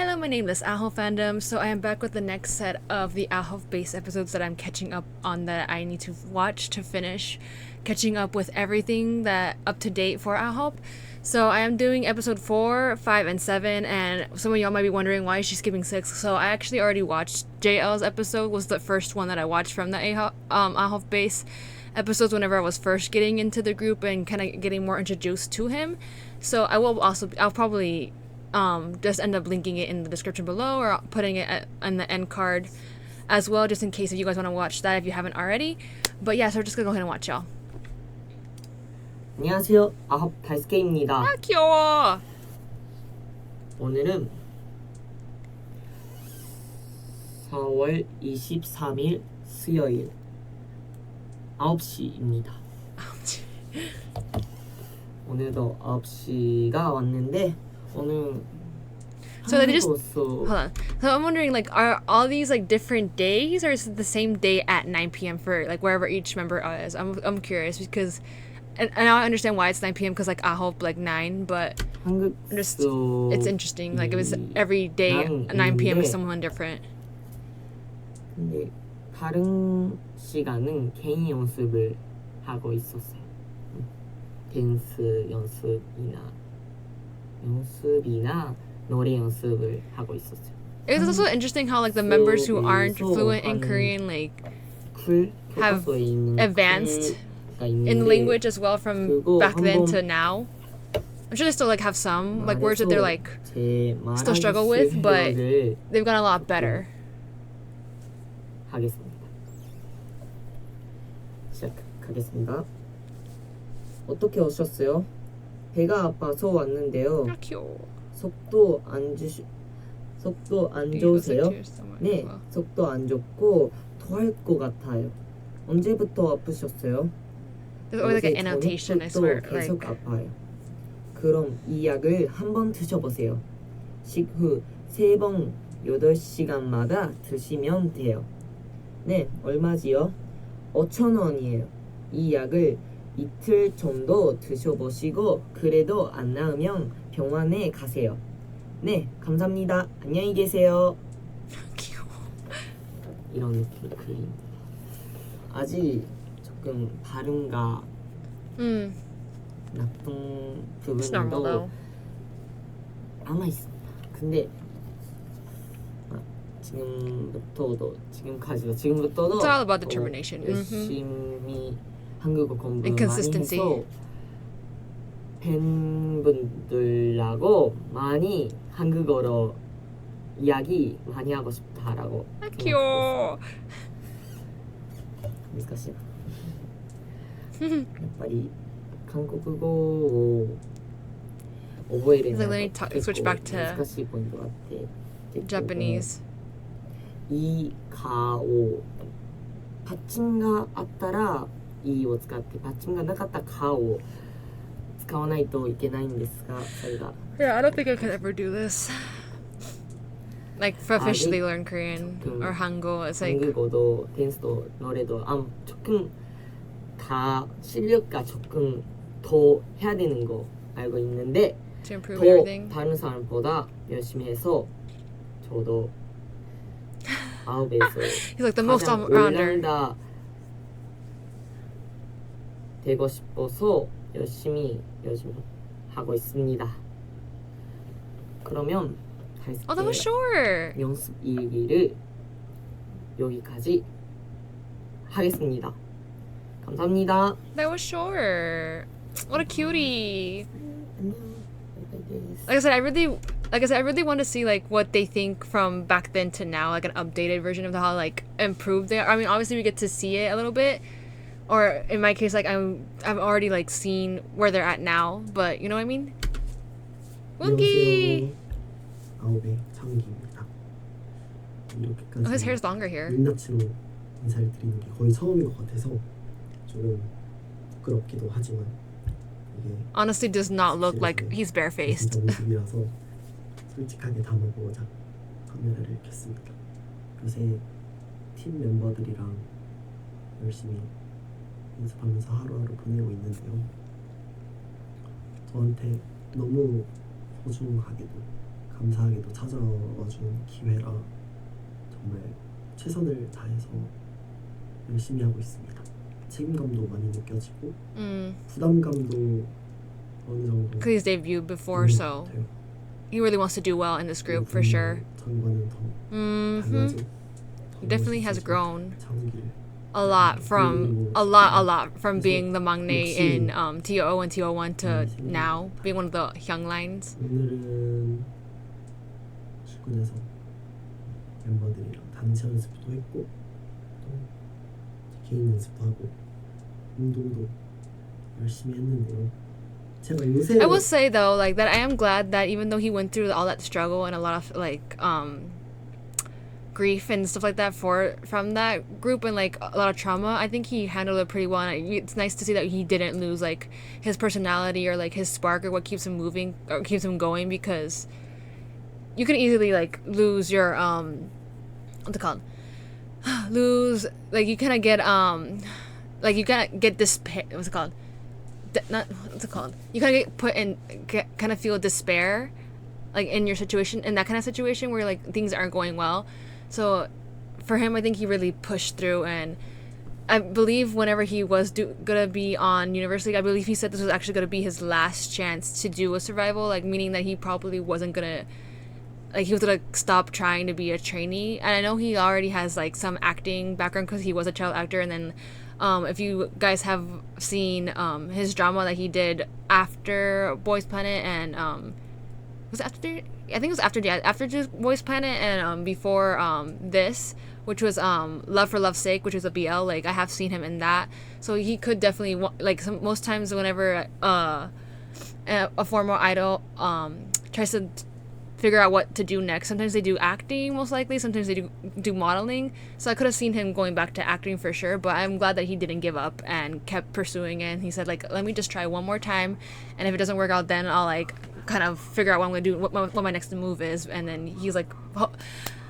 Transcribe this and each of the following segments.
Hello, my name is AHOF fandom. So I am back with the next set of the AHOF base episodes that I'm catching up on that I need to watch to finish catching up with everything that up to date for AHOF. So I am doing episode 4, 5, and 7, and some of y'all might be wondering why she's skipping 6. So I actually already watched JL's episode, was the first one that I watched from the AHOF base episodes whenever I was first getting into the group and kind of getting more introduced to him. So I'll probably just end up linking it in the description below or putting it on the end card as well, just in case if you guys want to watch that if you haven't already. But yeah, so we're just gonna go ahead and watch y'all. 안녕하세요. 아홉 다이스케입니다. 아 귀여워. 오늘은 4월 23일 수요일 9시입니다. 오늘도 9시가 왔는데 오늘 So they just hold on. So I'm wondering, like, are all these like different days, or is it the same day at 9 p.m. for like wherever each member is? I'm curious because, and now I understand why it's 9 p.m. because like AHOF like 9, but just it's interesting. Like it was every day at 9 p.m. is someone different. 근데 다른 시간은 개인 연습을 하고 있었어요. 댄스 연습이나 노래 연습을 하고 있었어요. It was also interesting how like the members who aren't fluent in Korean like have advanced in language as well from back then to now. I'm sure they still like have some like words that they're like still struggle with, but they've gotten a lot better. 하겠습니다. 시작하겠습니다. 어떻게 오셨어요? 배가 아파서 왔는데요. 아 귀여워. 속도 안 좋으세요? 네, 속도 안 좋고 토할 것 같아요. 언제부터 아프셨어요? There's always like an annotation, I swear. 계속 아파요. 그럼 이 약을 한번 드셔보세요. 식후 3번 8시간마다 드시면 돼요. 네, 얼마지요? 5,000원이에요. 이 약을 이틀 정도 드셔보시고 그래도 안 나으면 병원에 가세요. 네, 감사합니다. 안녕히 계세요. 귀여워. 이런 느낌의 글입니다. 아직 조금 발음가 나쁜 부분도 남아 있습니다. 근데 지금부터도 It's all about determination. 열심히 한국어 공부 And 많이 consistency. 해서 팬분들하고 많이 한국어로 이야기 많이 하고 싶다라고 귀여워. 難しいなやっぱり韓国語を覚えるのが結構難しいポイントがあって Japanese. いいかをパッチンがあったらいいを使ってパッチンがなかったかを使わないといけないんですがそれが Yeah, I don't think I could ever do this. Like officially learn Korean or Hangul. It's like 한국어도 댄스도 노래도 조금 다 실력가 조금 더 해야 되는 거 알고 있는데 to improve 더 everything. 다른 사람보다 열심히 해서 저도 아홉에서 He's like the most 가장 all-rounder. 올라운더 되고 싶어서 열심히 하고 있습니다. 그러면 Oh, that was short. 연습 일기를 여기까지 하겠습니다. 감사합니다. That was short. What a cutie. Like I said, I really want to see like what they think from back then to now, like an updated version of how like improved they are. I mean, obviously we get to see it a little bit, or in my case, like I've already like seen where they're at now, but you know what I mean? Woongki. 아홉의 창기입니다. 이렇게까지 Oh, his hair's longer here. 민낯으로 인사를 드리는 게 거의 처음인 것 같아서 조금 부끄럽기도 하지만 이게 Honestly, does not look like he's barefaced. 진짜 모습이라서 솔직하게 담아보고자 카메라를 켰습니다. 요새 팀 멤버들이랑 열심히 연습하면서 하루하루 보내고 있는데요. 저한테 너무 소중하게도 감사하게도 찾아와준 기회라 정말 최선을 다해서 열심히 하고 있습니다. 책임감도 많이 느껴지고 부담감도 어느 정도 Because he's debuted before, so 같아요. he really wants to do well in this group for sure. 전과는 더 Mm-hmm. 달라진 He definitely has grown 장길 a lot from being the maknae in TO and TO1 to now being one of the young lines. 오늘은 출근해서 멤버들이랑 단체 연습도 했고 또 개인 연습도 하고 운동도 열심히 했는데요. 제가 요새 I will say though, like that I am glad that even though he went through all that struggle and a lot of like grief and stuff like that from that group and like a lot of trauma, I think he handled it pretty well, and it's nice to see that he didn't lose like his personality or like his spark or what keeps him moving or keeps him going, because you can easily like lose your what's it called, lose, like you kind of get like you kind of get despair, what's it called, not what's it called, you kind of get put in, kind of feel despair like in your situation, in that kind of situation where like things aren't going well. So for him, I think he really pushed through, and I believe whenever he was gonna be on university, I believe he said this was actually gonna be his last chance to do a survival, like meaning that he probably wasn't gonna, like he was gonna stop trying to be a trainee. And I know he already has like some acting background because he was a child actor, and then if you guys have seen his drama that he did after Boys Planet and was it after? I think it was after just Boys Planet and before this, which was Love for Love's Sake, which was a BL. Like I have seen him in that, so he could definitely like most times whenever a former idol tries to figure out what to do next, sometimes they do acting most likely, sometimes they do modeling. So I could have seen him going back to acting for sure, but I'm glad that he didn't give up and kept pursuing it. And he said like, let me just try one more time, and if it doesn't work out, then I'll like kind of figure out what I'm gonna do, what my next move is. And then he's like,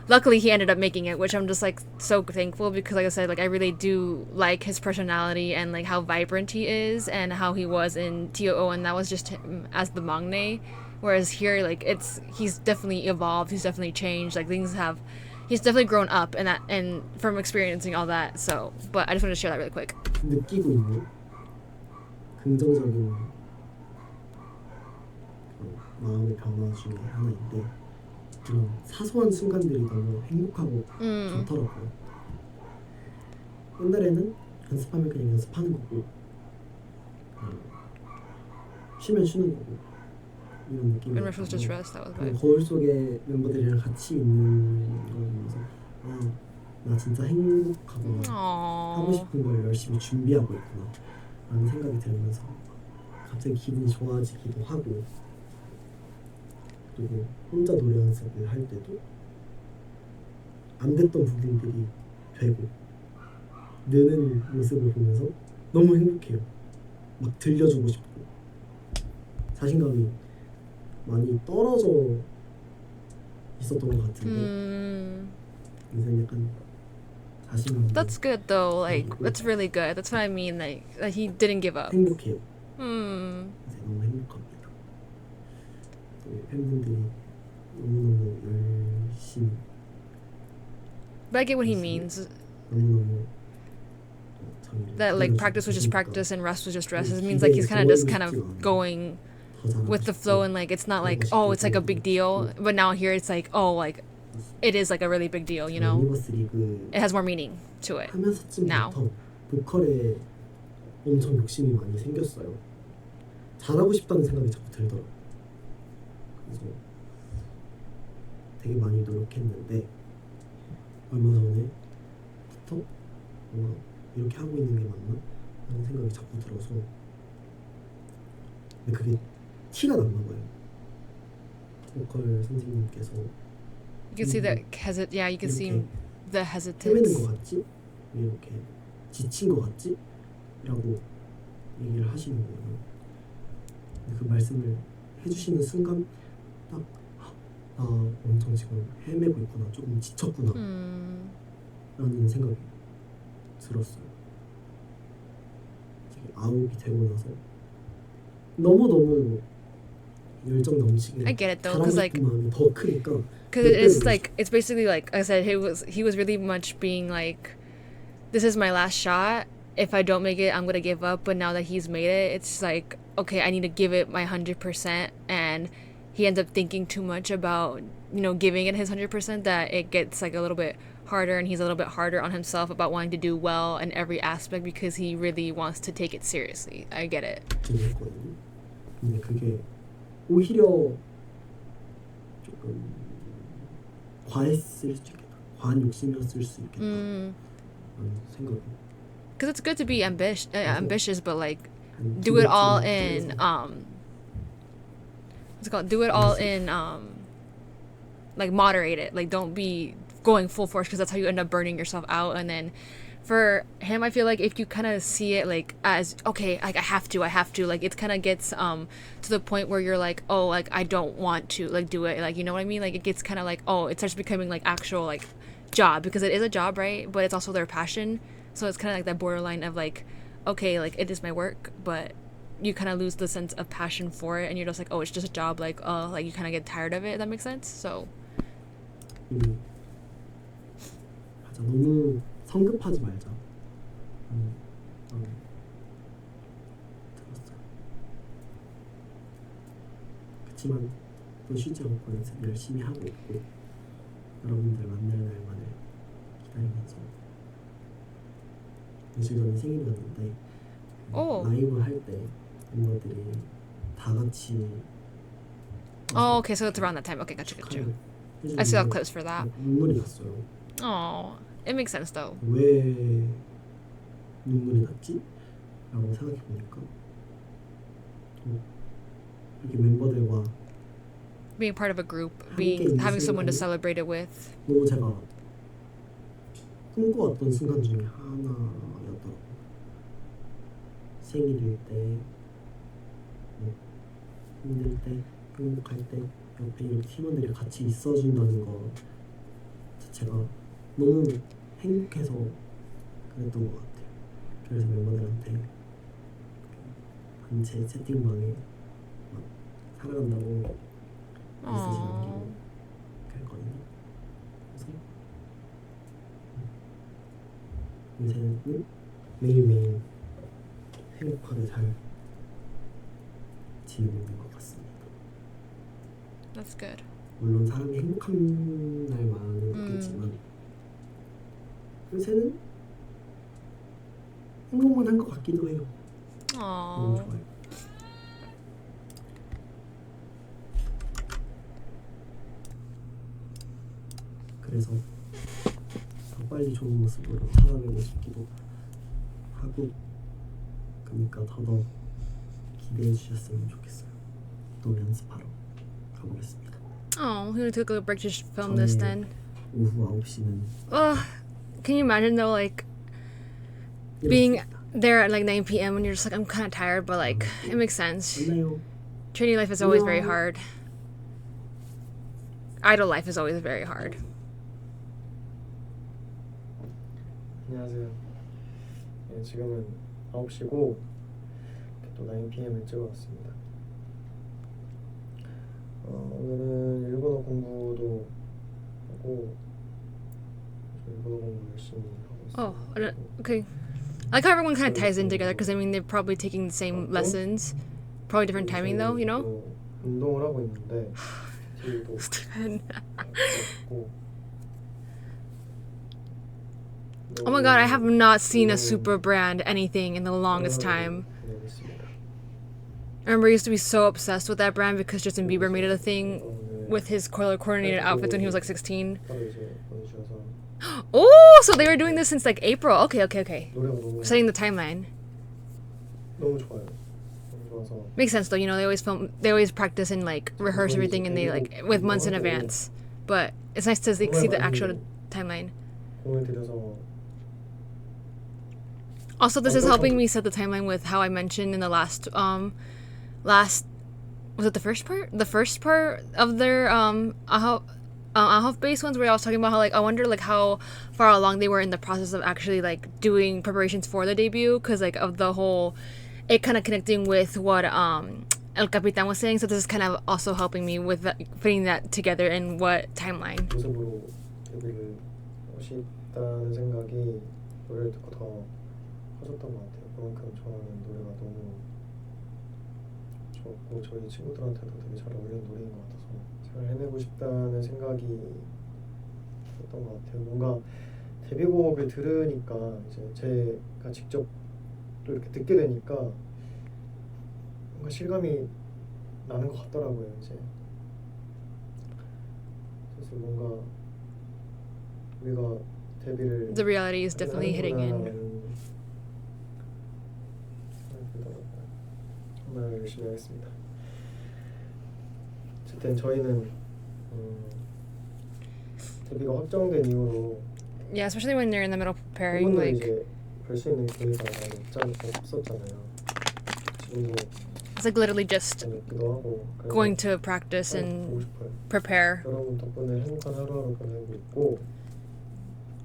luckily he ended up making it, which I'm just like so thankful, because like I said, like I really do like his personality and like how vibrant he is and how he was in TOO, and that was just him as the maknae. Whereas here, like he's definitely evolved, he's definitely changed, like he's definitely grown up and that, and from experiencing all that. So, but I just wanted to share that really quick. 느끼고 있는 긍정적인 마음의 변화 중에 하나인데, 이런 사소한 순간들이 너무 행복하고 좋더라고요. 옛날에는 연습하면 그냥 연습하는 거고, 쉬면 쉬는 거고, 이런 느낌이 거울 속에 멤버들이랑 같이 있는 걸 보면서 나 진짜 행복하구나, 하고 싶은 걸 열심히 준비하고 있구나 라는 생각이 들면서 갑자기 기분이 좋아지기도 하고, 그리고 혼자 노래 연습을 할 때도 안 됐던 부분들이 되고 느는 모습을 보면서 너무 행복해요. 막 들려주고 싶고, 자신감이 많이 떨어져 있었던 것 같은데 이제 약간 자신감. That's good though. Like that's really good. That's what I mean. Like that he didn't give up. 행복해요. 이제 너무 행복합니다. 또 팬분들이 너무너무 열심히. But I get what he means. 너무너무 that like practice was just practice and rest was just rest. It means like he's kind of going with the flow, and like it's not like, oh, it's like a big deal, but now here it's like, oh, like it is like a really big deal, you know? It has more meaning to it now. 보컬에 엄청 욕심이 많이 생겼어요. 잘하고 싶다는 생각이 자꾸 들더라고요. 그래서 되게 많이 노력했는데 얼마 전에부터 뭔가 이렇게 하고 있는 게 맞나? 라는 생각이 자꾸 들어서, 근데 그게 티가 났나 봐요. 보컬 선생님께서 You can see that you can see the hesitance. 헤매는 것 같지? 이렇게 지친 것 같지? 라고 얘기를 하시는 거예요. 그 말씀을 해주시는 순간 딱 엄청 지금 헤매고 있구나, 조금 지쳤구나 라는 생각이 들었어요. 아홉이 되고 나서 너무너무 열정 넘치게 I get it though, because like 마음이 더 크니까 because it's like it's basically like I said he was really much being like this is my last shot. If I don't make it, I'm gonna give up. But now that he's made it, it's like okay, I need to give it my 100%, and he ends up thinking too much about giving it his 100% that it gets like a little bit harder, and he's a little bit harder on himself about wanting to do well in every aspect because he really wants to take it seriously. I get it. 근데 그게 오히려 조금 과했을 수도 있겠다. 과한 욕심이었을 수 있겠다. 라는 생각이. Because it's good to be ambitious, but like do it all in what's it called? Do it all in like moderate it. Like don't be going full force because that's how you end up burning yourself out. And then for him, I feel like if you kind of see it like as okay, like I have to, like it kind of gets to the point where you're like, oh, like I don't want to like do it, like you know what I mean? Like it gets kind of like oh, it starts becoming like actual like job because it is a job, right? But it's also their passion, so it's kind of like that borderline of like okay, like it is my work, but you kind of lose the sense of passion for it, and you're just like oh, it's just a job, like like you kind of get tired of it. If that makes sense. So. 맞아, 너무 성급하지 말자. 들었어. 그렇지만 또 쉬지 않고 연습 열심히 하고 있고 여러분들 만날 날만을 기다리면서 며칠 전에 생일이었는데 라이브 할 때 멤버들이 다 같이 okay, so it's around that time. Okay, gotcha. I saw clips for that. 눈물이 났어요. Oh, it makes sense though. 왜 눈물이 났지? 라고 생각해보니까 이렇게 멤버들과 being part of a group, having someone to celebrate it with. 너무 제가 꿈꿔왔던 순간 중에 하나였더라고요. 생일일 때, 힘들 때, 행복할 때 옆에 이런 팀원들이 같이 있어준다는 거 자체가 너무 행복해서 그랬던 것 같아요. 그래서 멤버들한테 단체 채팅방에 막 사랑한다고 메시지 남기고 그랬거든요. 그래서 요새는 매일매일 행복하게 잘 지내고 있는 것 같습니다. That's good. 물론 사람이 행복한 날만은 없겠지만 요새는 행복만 한 것 같기도 해요. 너무 좋아요. 그래서 더 빨리 좋은 모습으로 찾아뵈고 싶기도 하고 그러니까 더더 기대해 주셨으면 좋겠어요. 또 연습하러 가보겠습니다. Oh, we took a break to film this then. 오후 9시는 can you imagine though, like being there at like 9 p.m. when you're just like I'm kind of tired, but like it makes sense. Training life is always very hard. Idol life is always very hard. 안녕하세요. 네, 지금은 9시고 또 9pm을 찍어왔습니다. 오늘은 일본어 공부도 하고 일본어 공부 열심히 하고 있어요. Oh, okay. I like how everyone kind of ties in together because I mean they're probably taking the same lessons, probably different timing though, you know? 운동을 하고 있는데 딜도 Stephen. 없고 Oh my god, I have not seen a super brand anything in the longest time. I remember I used to be so obsessed with that brand because Justin Bieber made it a thing with his color coordinated outfits when he was like 16. Oh, so they were doing this since like April. Okay. Setting the timeline. 너무 좋아요. 너무 좋아서. Makes sense though, you know, they always practice and like rehearse everything and they like with months in advance. But it's nice to like, see the actual timeline. 공을 들여서 Also, this is helping me set the timeline with how I mentioned in the last was it the first part? The first part of their AHOF based ones where I was talking about how like I wonder like how far along they were in the process of actually like doing preparations for the debut because like of the whole it kind of connecting with what El Capitan was saying. So this is kind of also helping me with putting that together in what timeline. 모습으로 데뷔를 하셨다는 생각이 노래를 듣고 더 커졌던 것 같아요. 그만큼 저는 노래가 너무 좋고 저희 친구들한테도 되게 잘 어울리는 노래인 것 같아서 잘 해내고 싶다는 생각이 들었던 것 같아요. 뭔가 데뷔곡을 들으니까 이제 제가 직접 또 이렇게 듣게 되니까 뭔가 실감이 나는 것 같더라고요. 이제 그래서 뭔가 우리가 데뷔를 The reality is definitely hitting in. 정말 열심히 하겠습니다. 어쨌든 저희는 데뷔가 확정된 이후로 Yeah, especially when you're in the middle of preparing. 한 번도 Like 이제 볼 수 있는 기회가 많이 없었잖아요. 지금도 it's like literally just 있기도 하고 going to practice 보고 and 싶어요. prepare. 여러분 덕분에 행복한 하루하루 보내고 있고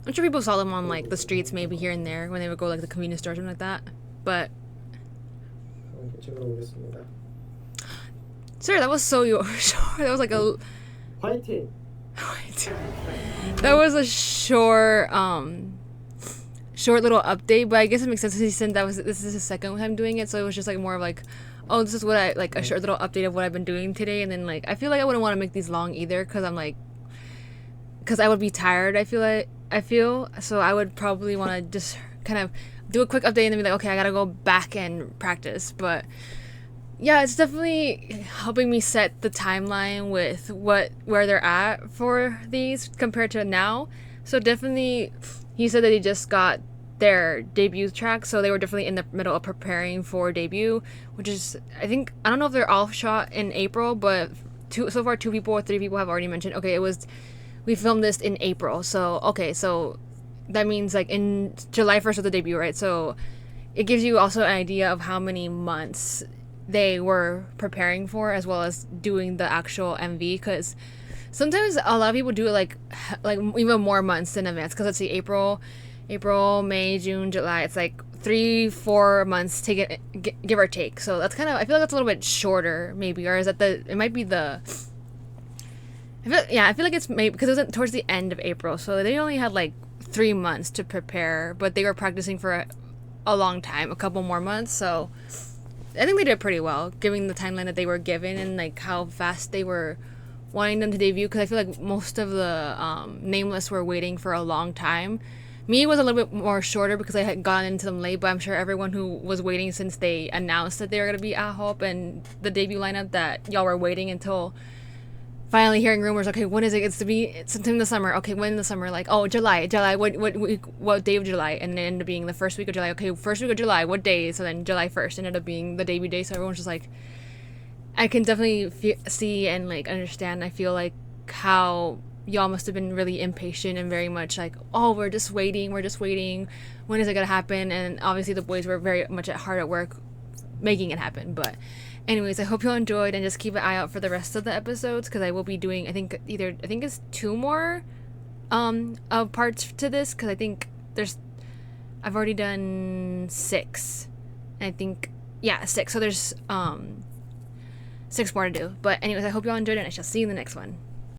I'm sure people saw them on like the streets, maybe here and there when they would go like the convenience store or something like that. But 함께 찍으러 오겠습니다. sir, that was so short. That was like a 화이팅! that was a short little update, but I guess it makes sense since this is the second time doing it, so it was just like more of like, oh, this is what I like, a short little update of what I've been doing today. And then like I feel like I wouldn't want to make these long either because I would be tired. I feel so I would probably want to just kind of do a quick update and then be like, okay, I gotta go back and practice. But yeah, it's definitely helping me set the timeline with where they're at for these compared to now. So definitely, he said that he just got their debut track, so they were definitely in the middle of preparing for debut, which is, I don't know if they're all shot in April, but so far 2 people or 3 people have already mentioned, okay, we filmed this in April, so okay, so that means like in July 1st was the debut, right? So it gives you also an idea of how many months they were preparing for, as well as doing the actual MV, because sometimes a lot of people do it like even more months in advance, because let's see, April, May, June, July, it's like 3-4 months, give or take. So that's kind of, I feel like that's a little bit shorter maybe, or is that it might be the, I feel like it's maybe because it was towards the end of April, so they only had like 3 months to prepare, but they were practicing for a long time, a couple more months. So I think they did pretty well, given the timeline that they were given and like how fast they were wanting them to debut. Because I feel like most of the nameless were waiting for a long time. Me was a little bit more shorter because I had gotten into them late, but I'm sure everyone who was waiting since they announced that they were gonna be AHOF and the debut lineup, that y'all were waiting until finally hearing rumors. Okay, when is it? It's to be sometime in the summer. Okay, when in the summer? Like, oh, July. What day of July? And it ended up being the first week of July. Okay, first week of July. What day? So then July 1st ended up being the debut day. So everyone's just like, I can definitely see and like understand. I feel like how y'all must have been really impatient and very much like, oh, we're just waiting. When is it gonna happen? And obviously the boys were very much hard at work making it happen. But anyways, I hope you all enjoyed, and just keep an eye out for the rest of the episodes, because I will be doing, I think it's 2 more parts to this, because I think I've already done 6, and I think 6, so there's 6 more to do. But anyways, I hope you all enjoyed it, and I shall see you in the next one.